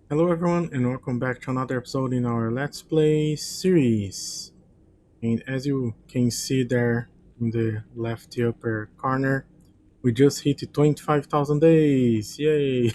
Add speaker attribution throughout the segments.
Speaker 1: Hello everyone and welcome back to another episode in our Let's Play series. And as you can see there in the left upper corner, we just hit 25,000 days, yay!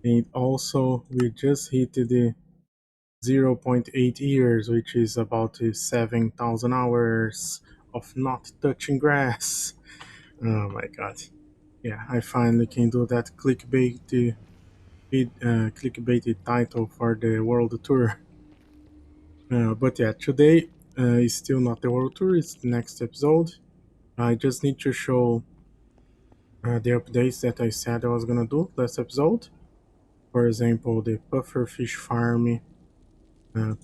Speaker 1: And also we just hit the zero point 0.8 years, which is about 7,000 hours of not touching grass. Oh my god. Yeah, I finally can do that clickbaity title for the world tour. But yeah, today is still not the world tour, it's the next episode. I just need to show the updates that I said I was gonna do last episode. For example, the pufferfish farm uh,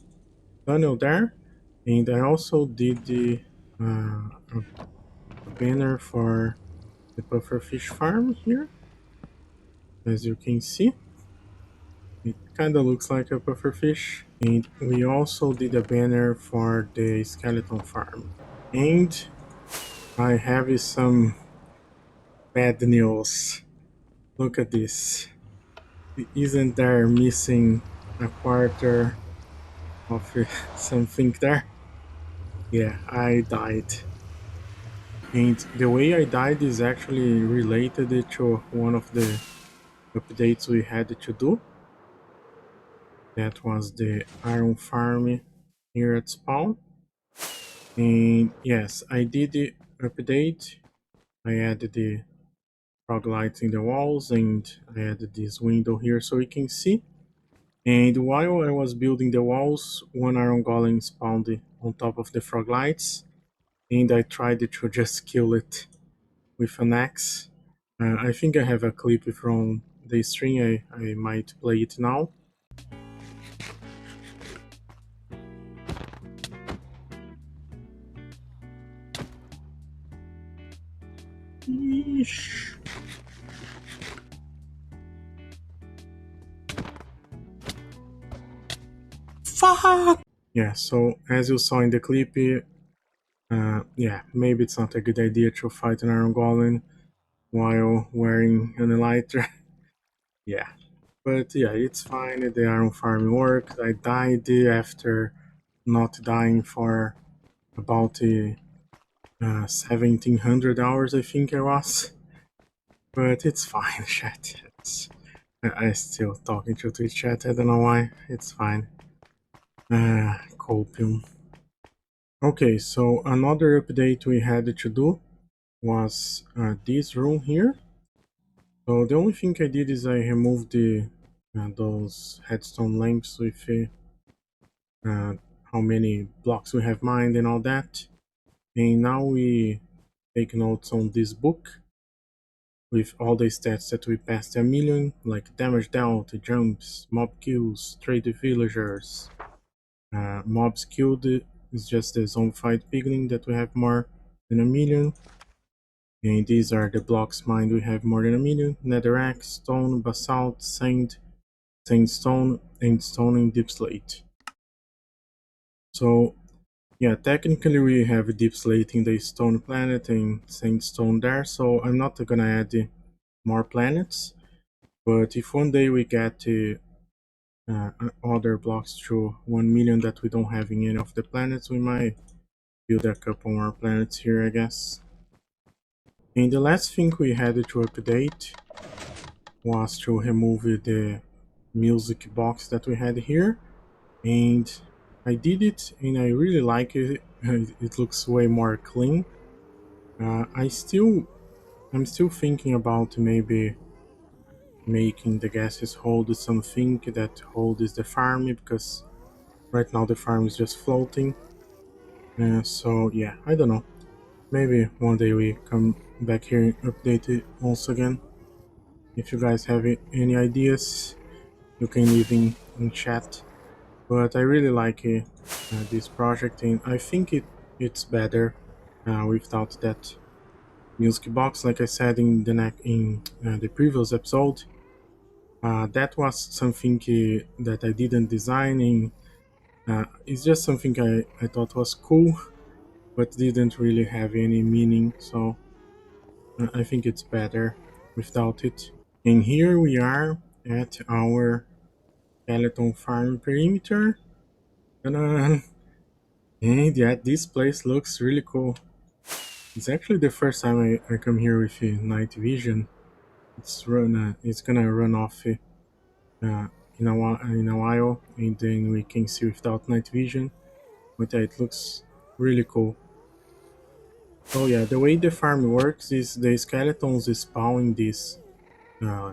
Speaker 1: tunnel there. And I also did a banner for the pufferfish farm here. As you can see, it kind of looks like a pufferfish. And we also did a banner for the skeleton farm. And I have some bad news. Look at this. Isn't there missing a quarter of something there? Yeah, I died. And the way I died is actually related to one of the updates we had to do. That was the iron farm here at spawn. And yes, I did the update. I added the frog lights in the walls and I added this window here so we can see. And while I was building the walls, one iron golem spawned on top of the frog lights, and I tried to just kill it with an axe. I think I have a clip from the stream, I might play it now. Yeesh. Fuck! Yeah, so as you saw in the clip, yeah, maybe it's not a good idea to fight an iron golem while wearing an elytra. Yeah, but yeah, it's fine. The iron farm worked. I died after not dying for about 1700 hours, I think it was. But it's fine, chat. I still talking to Twitch chat. I don't know why. It's fine. Copium. Okay, so another update we had to do was this room here. So the only thing I did is I removed those headstone lamps with uh, how many blocks we have mined and all that. And now we take notes on this book with all the stats that we passed a million, like damage dealt, jumps, mob kills, traded villagers. Mobs killed is just the zombified piglin that we have more than a million. And these are the blocks mined we have more than a million. Netherrack, stone, basalt, sand, sandstone, and stone and deep slate. So yeah, technically we have deep slate in the stone planet and sandstone there, so I'm not gonna add more planets. But if one day we get other blocks to 1 million that we don't have in any of the planets, we might build a couple more planets here, I guess. And the last thing we had to update was to remove the music box that we had here. And I did it and I really like it. It looks way more clean. I'm still thinking about maybe making the gases hold something that holds the farm, because right now the farm is just floating. So yeah, I don't know. Maybe one day we come back here and update it once again. If you guys have any ideas, you can leave in chat. But I really like this project, and I think it's better without that music box. Like I said in the previous episode, that was something that I didn't design, and it's just something I thought was cool, but didn't really have any meaning. So I think it's better without it. And here we are at our skeleton farm perimeter. And yeah, this place looks really cool. It's actually the first time I come here with night vision. It's gonna run off in a while, and then we can see without night vision. But yeah, it looks really cool. So yeah, the way the farm works is the skeletons spawn in these uh,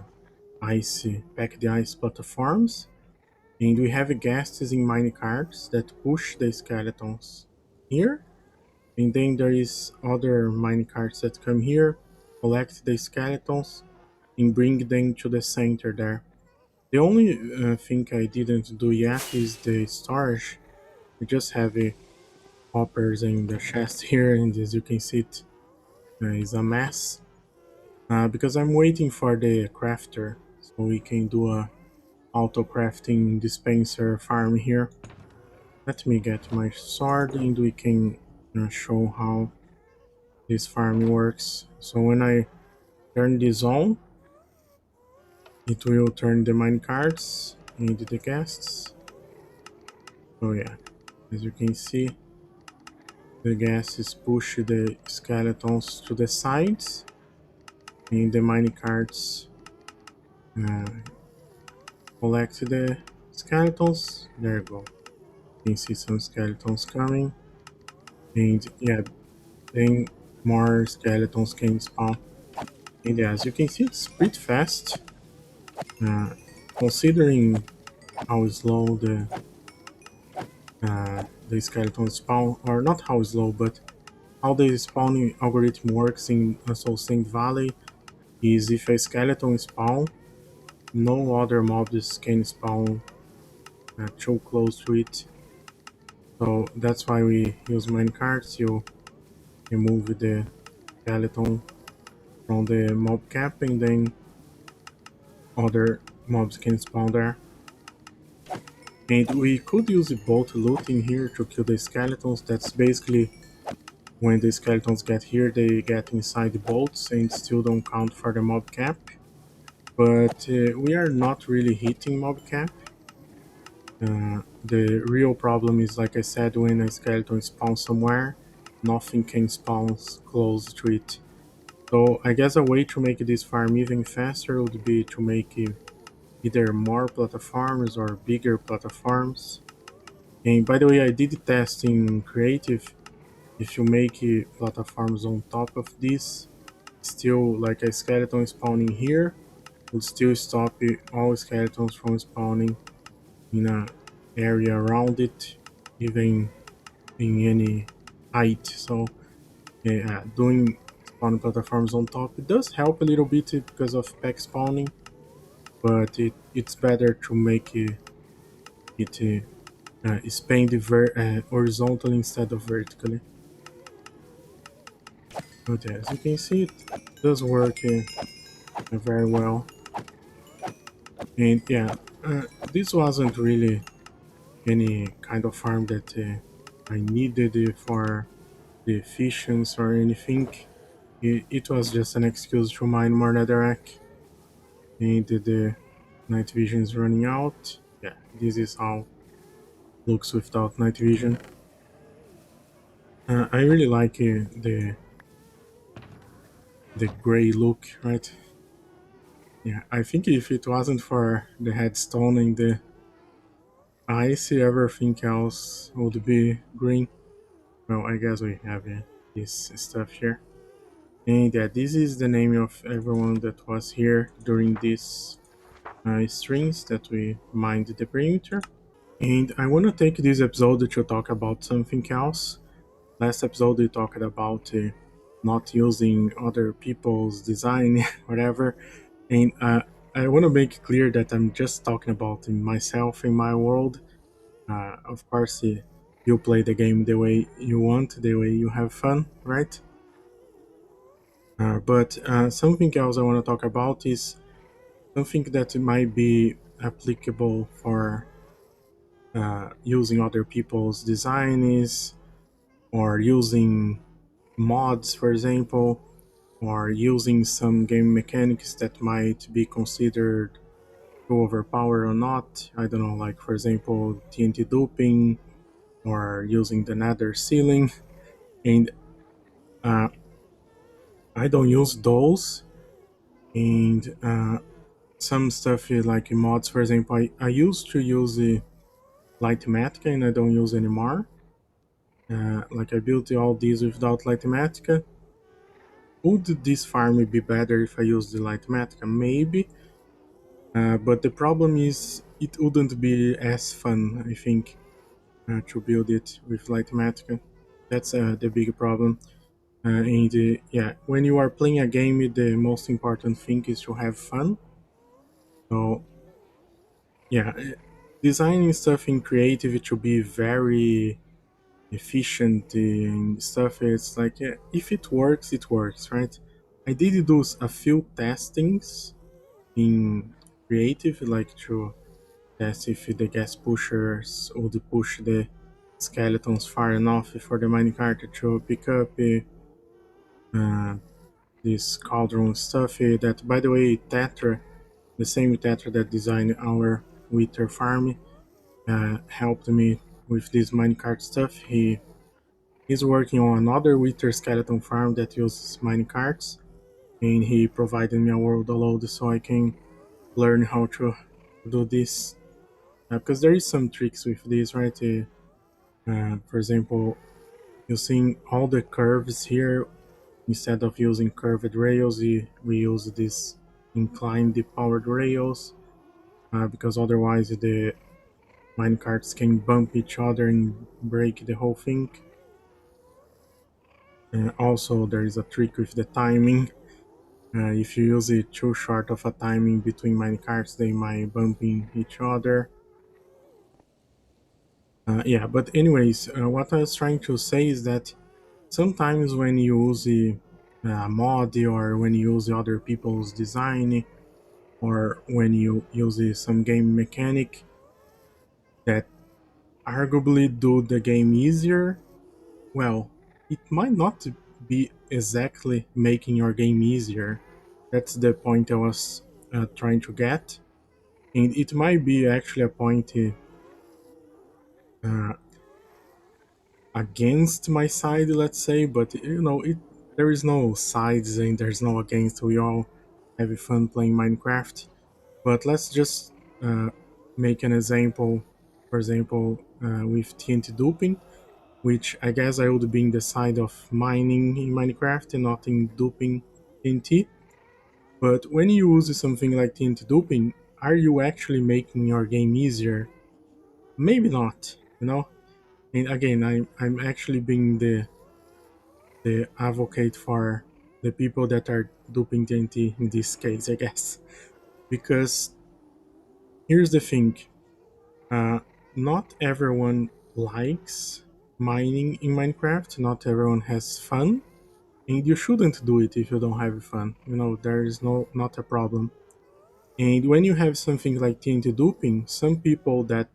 Speaker 1: packed ice platforms, and we have guests in minecarts that push the skeletons here, and then there is other minecarts that come here, collect the skeletons, and bring them to the center there. The only thing I didn't do yet is the storage. We just have hoppers in the chest here, and as you can see, it is a mess. Because I'm waiting for the crafter, so we can do a auto crafting dispenser farm here. Let me get my sword and we can show how this farm works. So when I turn this on, it will turn the minecarts into the guests. So yeah, as you can see, the guests push the skeletons to the sides, and the minecarts uh, collect the skeletons. There you go. You can see some skeletons coming, and yeah, then more skeletons can spawn. And yeah, as you can see, it's pretty fast. Uh, Considering how slow the skeleton spawn, or not how slow, but how the spawning algorithm works in Soul Sand Valley is if a skeleton spawn, no other mobs can spawn too close to it. So that's why we use minecarts to remove the skeleton from the mob cap, and then other mobs can spawn there. And we could use bolt looting here to kill the skeletons. That's basically when the skeletons get here, they get inside the bolts and still don't count for the mob cap. But we are not really hitting mob cap. The real problem is, like I said, when a skeleton spawns somewhere, nothing can spawn close to it. So I guess a way to make this farm even faster would be to make either more platforms or bigger platforms. And by the way, I did test in creative. If you make platforms on top of this, still like a skeleton spawning here would still stop all skeletons from spawning in a area around it, even in any height. So yeah, doing spawning platforms on top, it does help a little bit because of pack spawning, but it's better to make it expand horizontally instead of vertically. But yeah, as you can see, it does work very well. And yeah, this wasn't really any kind of farm that I needed for the efficiency or anything. It was just an excuse to mine more netherrack. And the night vision is running out. Yeah, this is how it looks without night vision. I really like the gray look, right? Yeah, I think if it wasn't for the headstone and the ice, everything else would be green. Well, I guess we have this stuff here. And yeah, this is the name of everyone that was here during these streams that we mined the perimeter. And I want to take this episode to talk about something else. Last episode we talked about not using other people's design, whatever. And I want to make clear that I'm just talking about myself in my world. Of course, you play the game the way you want, the way you have fun, right? But something else I want to talk about is something that might be applicable for using other people's designs, or using mods, for example, or using some game mechanics that might be considered too overpowered or not. I don't know, like for example, TNT duping or using the nether ceiling. And uh, I don't use those. And some stuff like mods, for example, I used to use the Lightmatica and I don't use anymore. Like I built all these without Lightmatica. Would this farm be better if I use the Lightmatica? Maybe. But the problem is it wouldn't be as fun, I think, to build it with Lightmatica. That's the big problem. And yeah, when you are playing a game, the most important thing is to have fun. So yeah, designing stuff in creative to be very efficient and stuff. It's like yeah, if it works, right? I did do a few testings in creative, like to test if the gas pushers would push the skeletons far enough for the minecart to pick up uh, this cauldron stuff. That, by the way, Tetra, the same Tetra that designed our Wither farm, helped me with this minecart stuff. He's working on another Wither skeleton farm that uses minecarts, and he provided me a world download so I can learn how to do this. Because there is some tricks with this, right? For example, using all the curves here, instead of using curved rails, we use this inclined powered rails, because otherwise the minecarts can bump each other and break the whole thing. Also, there is a trick with the timing. If you use it too short of a timing between minecarts, they might bump in each other. Yeah, but anyways, what I was trying to say is that sometimes when you use a mod or when you use other people's design or when you use some game mechanic that arguably do the game easier, well, it might not be exactly making your game easier. That's the point I was trying to get. And it might be actually a point uh, against my side, let's say, but there is no sides and there's no against. We all have fun playing Minecraft. But let's just make an example, for example, with TNT duping, which I guess I would be in the side of mining in Minecraft and not in duping TNT. But when you use something like TNT duping, are you actually making your game easier? Maybe not, you know? And again, I'm actually being the advocate for the people that are duping TNT in this case, I guess. Because here's the thing, uh, not everyone likes mining in Minecraft, not everyone has fun, and you shouldn't do it if you don't have fun. There is not a problem. And when you have something like TNT duping, some people that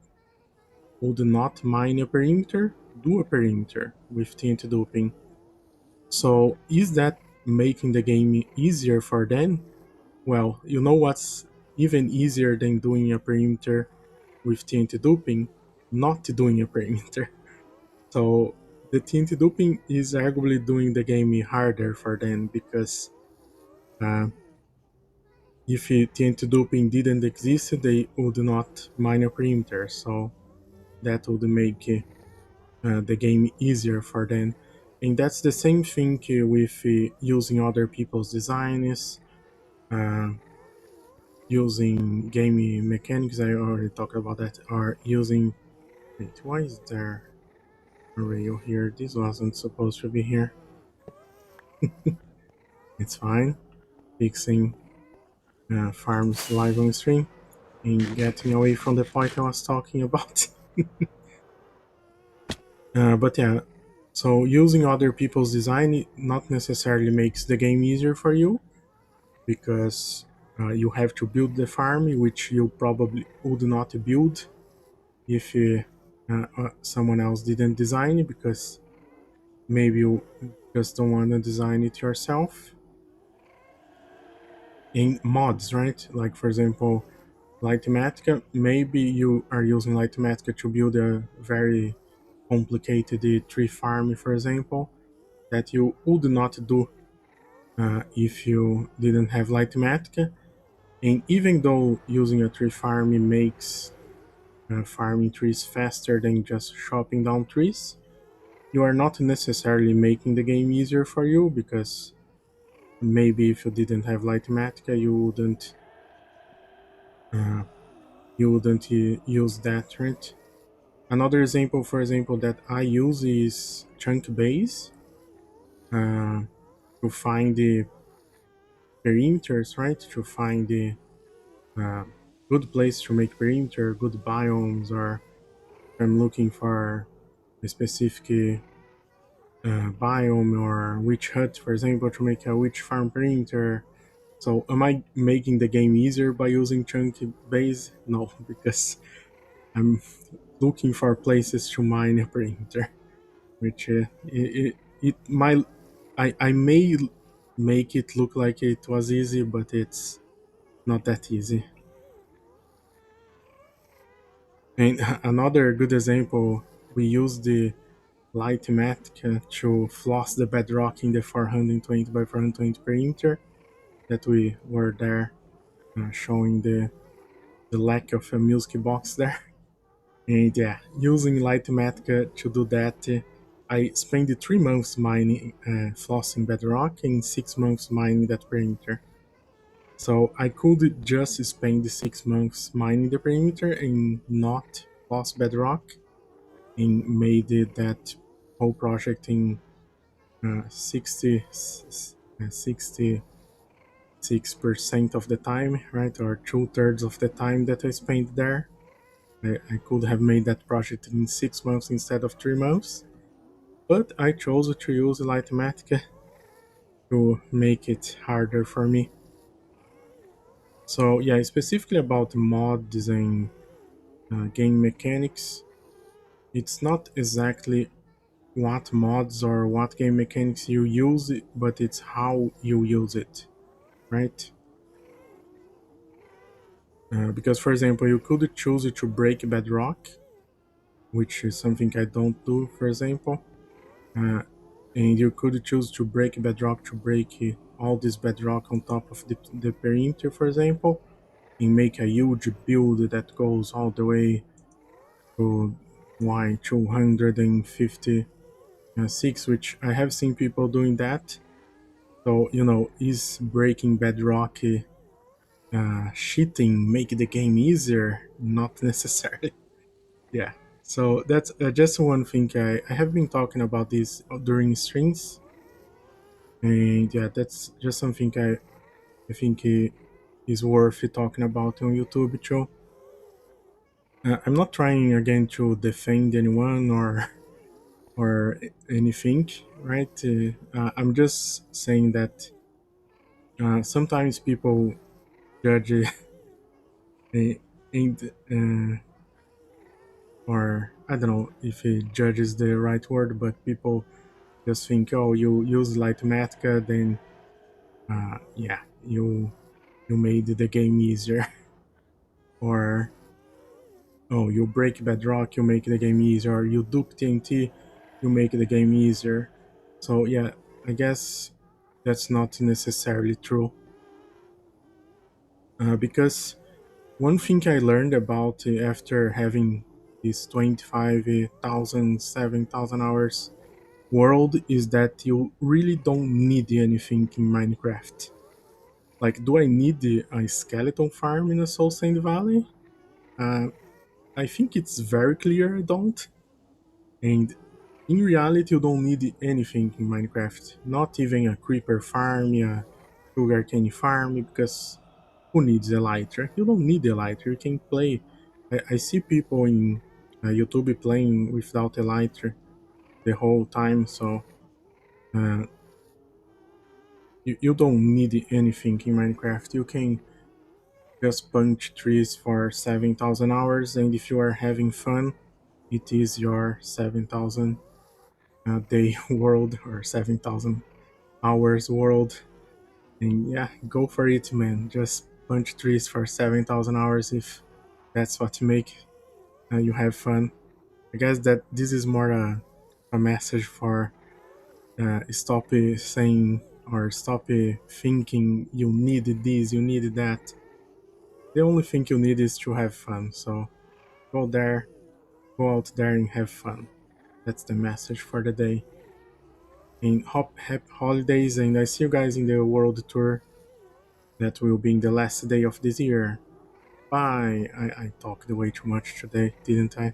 Speaker 1: would not mine a perimeter do a perimeter with TNT duping. So is that making the game easier for them? Well, you know what's even easier than doing a perimeter with TNT duping? Not doing a perimeter. So the TNT duping is arguably doing the game harder for them because uh, if TNT duping didn't exist, they would not mine a perimeter. So that would make the game easier for them. And that's the same thing with using other people's designs, uh, using game mechanics. I already talked about that. Or using. Wait, why is there a rail here? This wasn't supposed to be here. It's fine. Fixing farms live on stream and getting away from the point I was talking about. But yeah, so using other people's design not necessarily makes the game easier for you because you have to build the farm, which you probably would not build if someone else didn't design it, because maybe you just don't want to design it yourself. In mods, right? Like for example, Litematica, maybe you are using Litematica to build a very complicated tree farm, for example, that you would not do if you didn't have Litematica. And even though using a tree farm makes farming trees faster than just chopping down trees, you are not necessarily making the game easier for you, because maybe if you didn't have Litematica, uh, you wouldn't use that, right? Another example, for example, that I use is chunk base uh, to find the perimeters, right? To find the uh, good place to make perimeter, good biomes, or I'm looking for a specific biome or witch hut, for example, to make a witch farm perimeter. So am I making the game easier by using chunk base? No, because I'm looking for places to mine a perimeter, which it might I may make it look like it was easy, but it's not that easy. And another good example, we use the Litematic to floss the bedrock in the 420 by 420 perimeter that we were there showing the lack of a music box there. And yeah, using Litematica to do that, I spent 3 months mining, flossing bedrock, and 6 months mining that perimeter. So I could just spend the 6 months mining the perimeter and not floss bedrock, and made that whole project in 66% of the time, right? Or 2/3 of the time that I spent there. I could have made that project in 6 months instead of 3 months, but I chose to use Litematica to make it harder for me. So yeah, specifically about mods and game mechanics, it's not exactly what mods or what game mechanics you use, but it's how you use it, right? Because, for example, you could choose to break bedrock, which is something I don't do, for example. Uh, and you could choose to break bedrock to break all this bedrock on top of the perimeter, for example, and make a huge build that goes all the way to y 256, which I have seen people doing that. So, is breaking bedrock cheating make the game easier? Not necessarily. Yeah. So that's just one thing I have been talking about this during streams, and yeah, that's just something I think is worth talking about on YouTube too. I'm not trying again to defend anyone or anything, right? I'm just saying that sometimes people judge and or I don't know if judge is the right word, but people just think, oh, you use Litematica, then yeah, you made the game easier, or oh, you break bedrock, you make the game easier, or you duke TNT, you make the game easier. So yeah, I guess that's not necessarily true, because one thing I learned about after having this 25,000, 7,000 hours world is that you really don't need anything in Minecraft. Like, do I need a skeleton farm in a Soul Sand Valley? Uh, I think it's very clear I don't. And in reality, you don't need anything in Minecraft. Not even a creeper farm, a sugarcane farm, because who needs elytra? You don't need elytra. You can play. I see people in YouTube playing without elytra the whole time, so uh, you don't need anything in Minecraft. You can just punch trees for 7,000 hours, and if you are having fun, it is your 7,000 day world or 7,000 hours world. And yeah, go for it, man. Just punch trees for 7,000 hours if that's what you make. You have fun. I guess that this is more a message for stop saying or stop thinking you need this, you need that. The only thing you need is to have fun. So go there, go out there and have fun. That's the message for the day. And happy holidays, and I see you guys in the world tour that will be in the last day of this year. Bye. I talked way too much today, didn't I?